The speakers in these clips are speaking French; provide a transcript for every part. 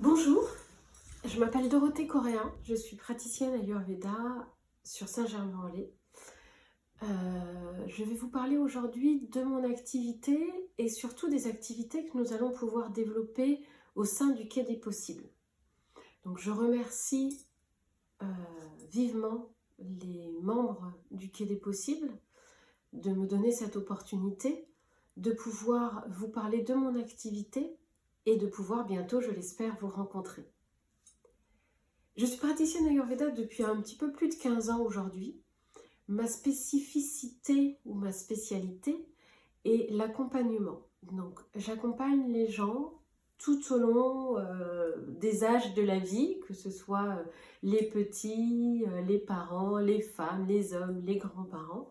Bonjour, je m'appelle Dorothée Coréen, je suis praticienne Ayurveda sur Saint-Germain-en-Laye. Je vais vous parler aujourd'hui de mon activité et surtout des activités que nous allons pouvoir développer au sein du Quai des Possibles. Donc je remercie euh, vivement les membres du Quai des Possibles de me donner cette opportunité de pouvoir vous parler de mon activité et de pouvoir bientôt, je l'espère, vous rencontrer. Je suis praticienne Ayurveda depuis un petit peu plus de 15 ans aujourd'hui. Ma spécificité ou ma spécialité est l'accompagnement. Donc j'accompagne les gens tout au long des âges de la vie, que ce soit les petits, les parents, les femmes, les hommes, les grands-parents,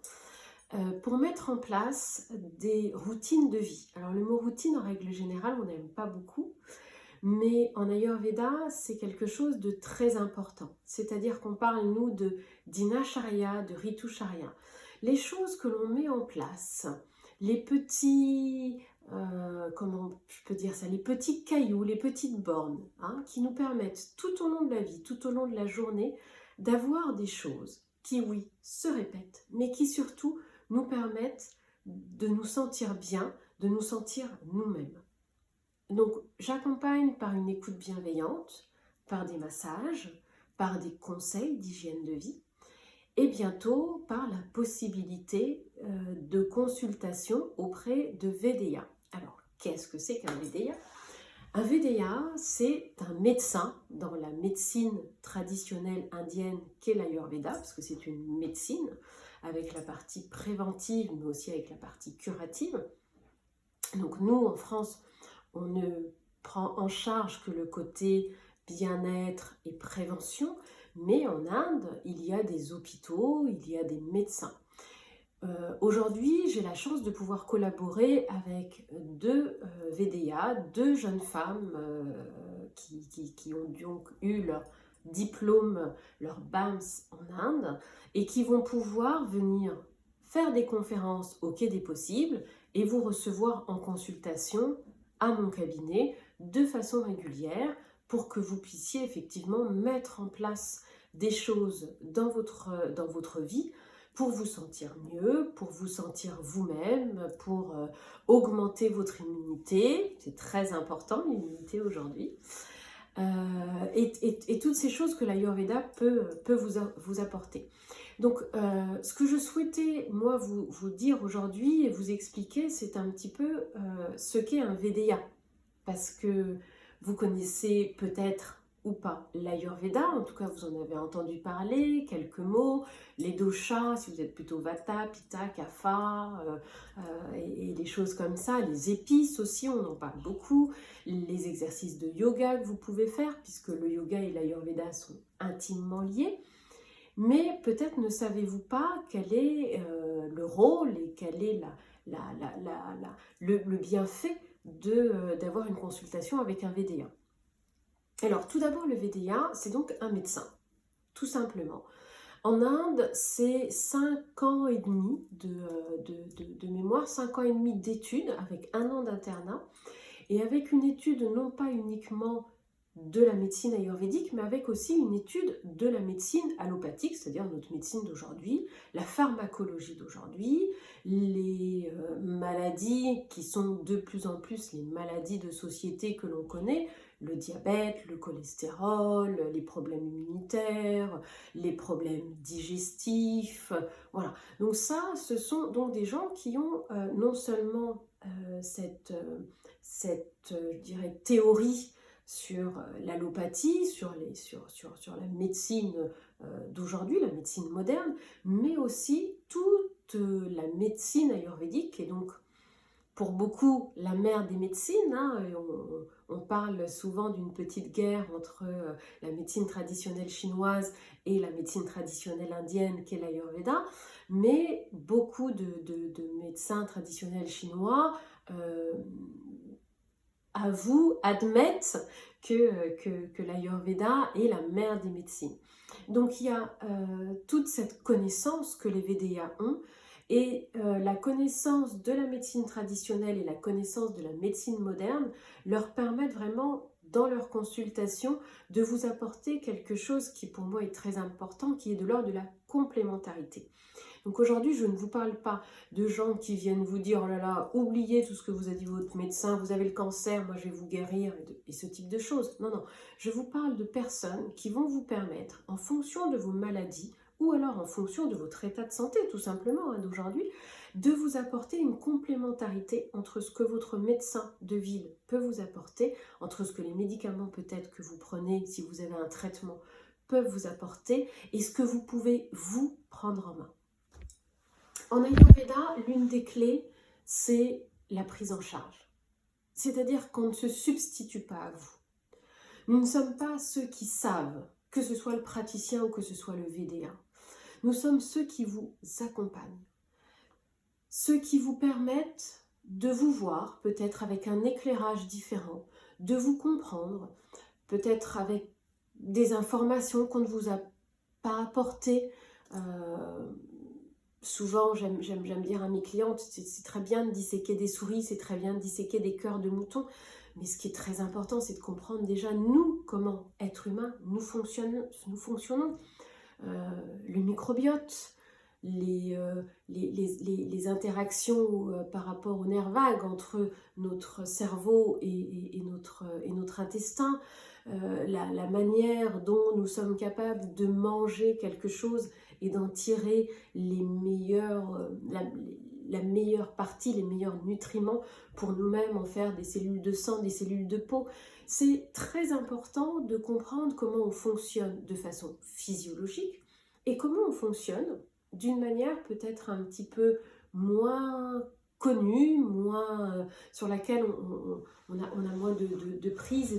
pour mettre en place des routines de vie. Alors le mot routine, en règle générale, on n'aime pas beaucoup, mais en Ayurveda, c'est quelque chose de très important. C'est-à-dire qu'on parle, nous, de Dinacharya, de Ritucharya. Les choses que l'on met en place, les petits, comment je peux dire ça, les petits cailloux, les petites bornes, hein, qui nous permettent tout au long de la vie, tout au long de la journée, d'avoir des choses qui, oui, se répètent, mais qui surtout nous permettent de nous sentir bien, de nous sentir nous-mêmes. Donc, j'accompagne par une écoute bienveillante, par des massages, par des conseils d'hygiène de vie et bientôt par la possibilité de consultation auprès de Vedeya. Alors, qu'est-ce que c'est qu'un Vedeya? Un Vedeya, c'est un médecin dans la médecine traditionnelle indienne qu'est l'Ayurveda, parce que c'est une médecine avec la partie préventive, mais aussi avec la partie curative. Donc nous, en France, on ne prend en charge que le côté bien-être et prévention, mais en Inde, il y a des hôpitaux, il y a des médecins. Aujourd'hui, j'ai la chance de pouvoir collaborer avec deux Vedeya, deux jeunes femmes qui ont donc eu leur diplôme, leur BAMS en Inde, et qui vont pouvoir venir faire des conférences au Quai des Possibles et vous recevoir en consultation à mon cabinet de façon régulière pour que vous puissiez effectivement mettre en place des choses dans votre vie pour vous sentir mieux, pour vous sentir vous-même, pour augmenter votre immunité. C'est très important l'immunité aujourd'hui. Et toutes ces choses que l'Ayurveda peut vous apporter. Donc, ce que je souhaitais, moi, vous dire aujourd'hui et vous expliquer, c'est un petit peu ce qu'est un Vedeya. Parce que vous connaissez peut-être ou pas l'Ayurveda, en tout cas vous en avez entendu parler, quelques mots, les doshas, si vous êtes plutôt Vata, Pitta, Kapha, et des choses comme ça, les épices aussi, on en parle beaucoup, les exercices de yoga que vous pouvez faire, puisque le yoga et l'Ayurveda sont intimement liés, mais peut-être ne savez-vous pas quel est le rôle et quel est le bienfait d'avoir une consultation avec un Vedeya. Alors, tout d'abord, le Vedeya, c'est donc un médecin, tout simplement. En Inde, c'est 5 ans et demi de mémoire, 5 ans et demi d'études, avec 1 an d'internat, et avec une étude non pas uniquement de la médecine ayurvédique, mais avec aussi une étude de la médecine allopathique, c'est-à-dire notre médecine d'aujourd'hui, la pharmacologie d'aujourd'hui, les maladies qui sont de plus en plus les maladies de société que l'on connaît, le diabète, le cholestérol, les problèmes immunitaires, les problèmes digestifs, voilà. Donc ça, ce sont donc des gens qui ont non seulement je dirais, théorie sur l'allopathie, sur la médecine d'aujourd'hui, la médecine moderne, mais aussi toute la médecine ayurvédique, et donc pour beaucoup la mère des médecines, hein, on parle souvent d'une petite guerre entre la médecine traditionnelle chinoise et la médecine traditionnelle indienne qu'est l'Ayurveda, mais beaucoup de médecins traditionnels chinois admettent que l'Ayurveda est la mère des médecines. Donc il y a toute cette connaissance que les Védéas ont, et la connaissance de la médecine traditionnelle et la connaissance de la médecine moderne leur permettent vraiment dans leur consultation de vous apporter quelque chose qui pour moi est très important, qui est de l'ordre de la complémentarité. Donc aujourd'hui, je ne vous parle pas de gens qui viennent vous dire « Oh là là, oubliez tout ce que vous a dit votre médecin, vous avez le cancer, moi je vais vous guérir » et ce type de choses. Non, non, je vous parle de personnes qui vont vous permettre, en fonction de vos maladies, ou alors en fonction de votre état de santé tout simplement d'aujourd'hui, de vous apporter une complémentarité entre ce que votre médecin de ville peut vous apporter, entre ce que les médicaments peut-être que vous prenez si vous avez un traitement peuvent vous apporter, et ce que vous pouvez vous prendre en main. En Ayurveda, l'une des clés, c'est la prise en charge. C'est-à-dire qu'on ne se substitue pas à vous. Nous ne sommes pas ceux qui savent, que ce soit le praticien ou que ce soit le VDA. Nous sommes ceux qui vous accompagnent. Ceux qui vous permettent de vous voir, peut-être avec un éclairage différent, de vous comprendre, peut-être avec des informations qu'on ne vous a pas apportées. Souvent, j'aime dire à mes clientes, c'est très bien de disséquer des souris, c'est très bien de disséquer des cœurs de moutons, mais ce qui est très important, c'est de comprendre déjà nous, comment être humain, nous fonctionnons. Le microbiote, les interactions par rapport au nerf vague entre notre cerveau et notre intestin, la manière dont nous sommes capables de manger quelque chose et d'en tirer les meilleurs, la meilleure partie, les meilleurs nutriments pour nous-mêmes en faire des cellules de sang, des cellules de peau. C'est très important de comprendre comment on fonctionne de façon physiologique et comment on fonctionne d'une manière peut-être un petit peu moins connue, sur laquelle on a moins de prise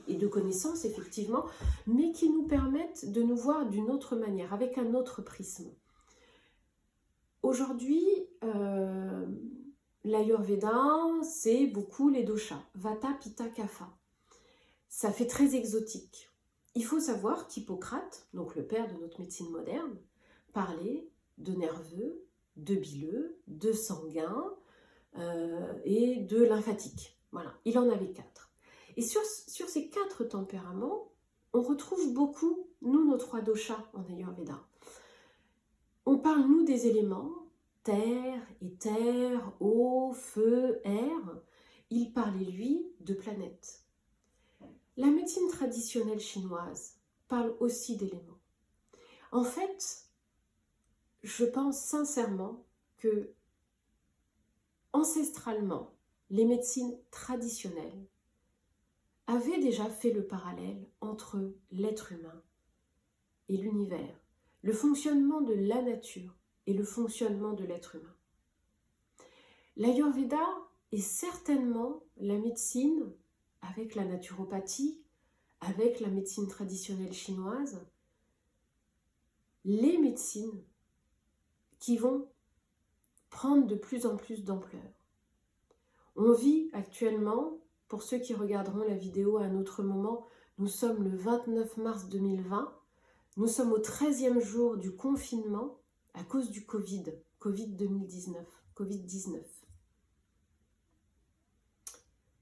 et de connaissances, effectivement, mais qui nous permettent de nous voir d'une autre manière, avec un autre prisme. Aujourd'hui, l'Ayurveda, c'est beaucoup les doshas, Vata, Pitta, Kapha. Ça fait très exotique. Il faut savoir qu'Hippocrate, donc le père de notre médecine moderne, parlait de nerveux, de bileux, de sanguin et de lymphatique. Voilà, il en avait 4. Et sur ces 4 tempéraments, on retrouve beaucoup, nous, nos 3 doshas en Ayurveda. On parle, nous, des éléments, terre, éther, eau, feu, air. Il parlait, lui, de planètes. La médecine traditionnelle chinoise parle aussi d'éléments. En fait, je pense sincèrement que, ancestralement, les médecines traditionnelles avaient déjà fait le parallèle entre l'être humain et l'univers, le fonctionnement de la nature et le fonctionnement de l'être humain. L'Ayurveda est certainement la médecine, avec la naturopathie, avec la médecine traditionnelle chinoise, les médecines qui vont prendre de plus en plus d'ampleur. On vit actuellement, pour ceux qui regarderont la vidéo à un autre moment, nous sommes le 29 mars 2020, nous sommes au 13e jour du confinement à cause du Covid-19.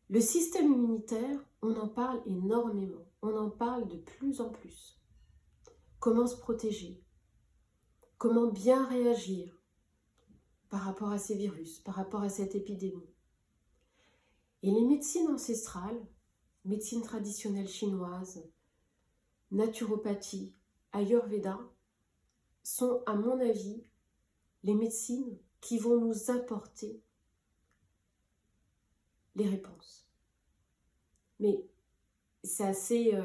Le système immunitaire, on en parle énormément, on en parle de plus en plus. Comment se protéger? Comment bien réagir par rapport à ces virus, par rapport à cette épidémie? Et les médecines ancestrales, médecine traditionnelle chinoise, naturopathie, Ayurveda, sont à mon avis les médecines qui vont nous apporter les réponses. Mais c'est assez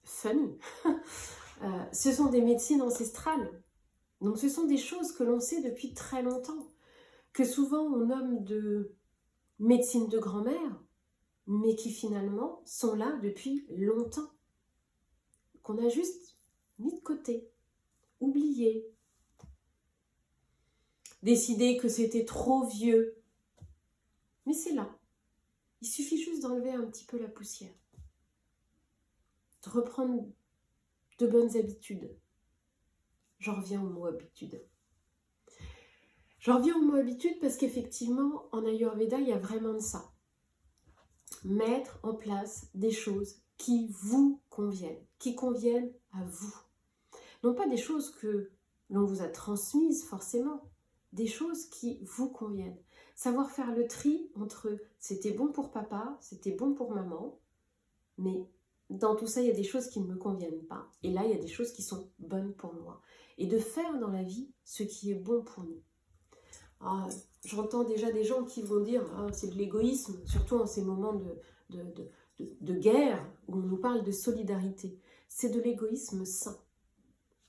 funny. Ce sont des médecines ancestrales. Donc ce sont des choses que l'on sait depuis très longtemps, que souvent on nomme de médecine de grand-mère, mais qui finalement sont là depuis longtemps, qu'on a juste mis de côté, oublié, décidé que c'était trop vieux. Mais c'est là. Il suffit juste d'enlever un petit peu la poussière, de reprendre de bonnes habitudes. J'en reviens au mot habitude. J'en reviens au mot habitude parce qu'effectivement, en Ayurveda, il y a vraiment de ça. mettre en place des choses qui vous conviennent, qui conviennent à vous. Non pas des choses que l'on vous a transmises forcément, des choses qui vous conviennent. Savoir faire le tri entre c'était bon pour papa, c'était bon pour maman, mais dans tout ça, il y a des choses qui ne me conviennent pas. Et là, il y a des choses qui sont bonnes pour moi. Et de faire dans la vie ce qui est bon pour nous. Ah, j'entends déjà des gens qui vont dire ah, c'est de l'égoïsme, surtout en ces moments de guerre où on nous parle de solidarité. C'est de l'égoïsme sain.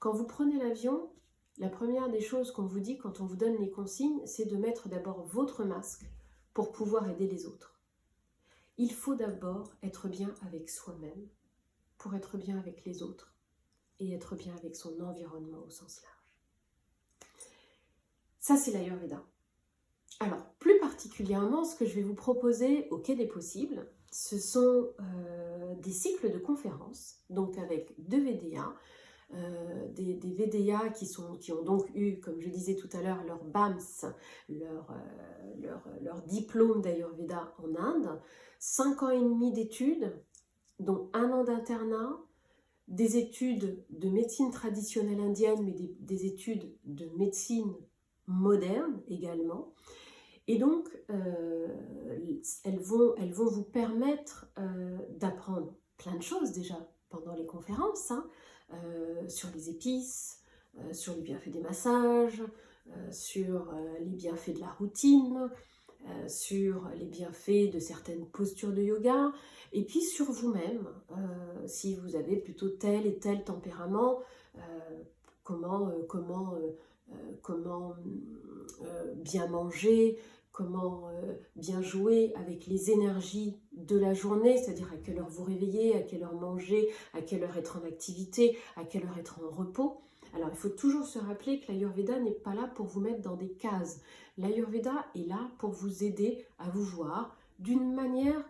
Quand vous prenez l'avion, la première des choses qu'on vous dit quand on vous donne les consignes, c'est de mettre d'abord votre masque pour pouvoir aider les autres. Il faut d'abord être bien avec soi-même pour être bien avec les autres et être bien avec son environnement au sens large. Ça, c'est l'Ayurveda. Alors, plus particulièrement, ce que je vais vous proposer au Quai des Possibles, ce sont des cycles de conférences, donc avec 2 VDA, des VDA qui ont donc eu, comme je disais tout à l'heure, leur BAMS, leur diplôme d'Ayurveda en Inde, 5 ans et demi d'études, dont 1 an d'internat, des études de médecine traditionnelle indienne, mais des études de médecine moderne également. Et donc, elles vont vous permettre d'apprendre plein de choses déjà pendant les conférences, hein, sur les épices, sur les bienfaits des massages, sur les bienfaits de la routine, sur les bienfaits de certaines postures de yoga, et puis sur vous-même, si vous avez plutôt tel et tel tempérament, comment bien manger, comment bien jouer avec les énergies de la journée, c'est-à-dire à quelle heure vous réveillez, à quelle heure manger, à quelle heure être en activité, à quelle heure être en repos. Alors il faut toujours se rappeler que l'Ayurveda n'est pas là pour vous mettre dans des cases. L'Ayurveda est là pour vous aider à vous voir d'une manière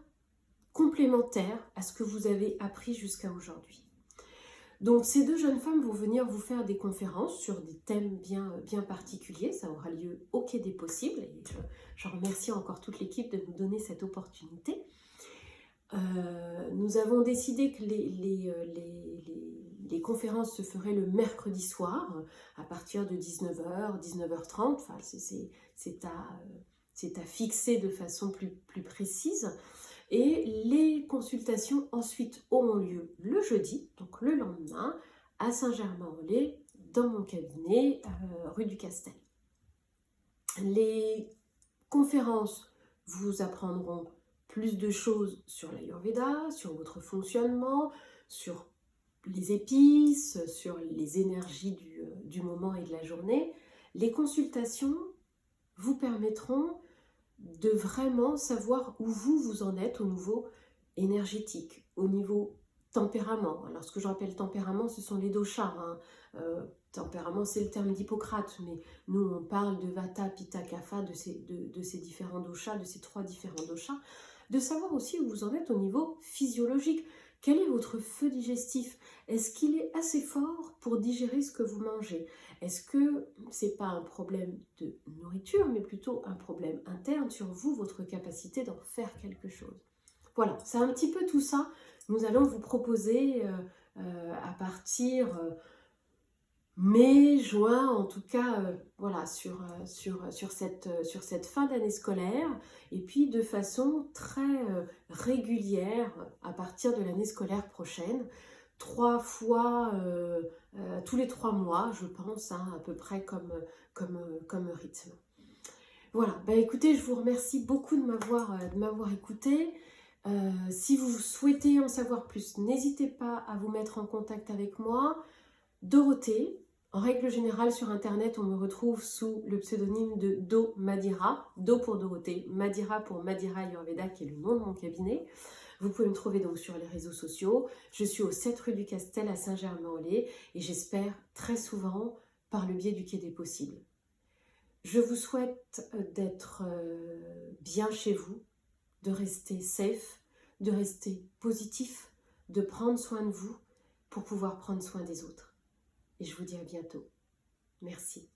complémentaire à ce que vous avez appris jusqu'à aujourd'hui. Donc ces 2 jeunes femmes vont venir vous faire des conférences sur des thèmes bien particuliers. Ça aura lieu au Quai des Possibles. Et je remercie encore toute l'équipe de nous donner cette opportunité. Nous avons décidé que les conférences se feraient le mercredi soir à partir de 19h, 19h30. Enfin, c'est à fixer de façon plus précise. Et les consultations ensuite auront lieu le jeudi, donc le lendemain, à Saint-Germain-en-Laye, dans mon cabinet, rue du Castel. Les conférences vous apprendront plus de choses sur l'Ayurveda, sur votre fonctionnement, sur les épices, sur les énergies du moment et de la journée. Les consultations vous permettront de vraiment savoir où vous en êtes au niveau énergétique, au niveau tempérament. Alors ce que j'appelle tempérament, ce sont les doshas. Tempérament, c'est le terme d'Hippocrate, mais nous on parle de Vata, Pitta, Kapha, de ces différents doshas, de ces 3 différents doshas, de savoir aussi où vous en êtes au niveau physiologique. Quel est votre feu digestif? Est-ce qu'il est assez fort pour digérer ce que vous mangez? Est-ce que ce n'est pas un problème de nourriture, mais plutôt un problème interne sur vous, votre capacité d'en faire quelque chose? Voilà, c'est un petit peu tout ça. Nous allons vous proposer à partir mai, juin, en tout cas, voilà, sur cette fin d'année scolaire, et puis de façon très régulière à partir de l'année scolaire prochaine, 3 fois tous les 3 mois, je pense, hein, à peu près comme rythme. Voilà, bah écoutez, je vous remercie beaucoup de m'avoir écouté. Si vous souhaitez en savoir plus, n'hésitez pas à vous mettre en contact avec moi. Dorothée, en règle générale sur internet, on me retrouve sous le pseudonyme de Do Madira, Do pour Dorothée, Madira pour Madira Ayurveda, qui est le nom de mon cabinet. Vous pouvez me trouver donc sur les réseaux sociaux. Je suis au 7 rue du Castel à Saint-Germain-en-Laye et j'espère très souvent par le biais du Quai des Possibles. Je vous souhaite d'être bien chez vous, de rester safe, de rester positif, de prendre soin de vous pour pouvoir prendre soin des autres. Et je vous dis à bientôt. Merci.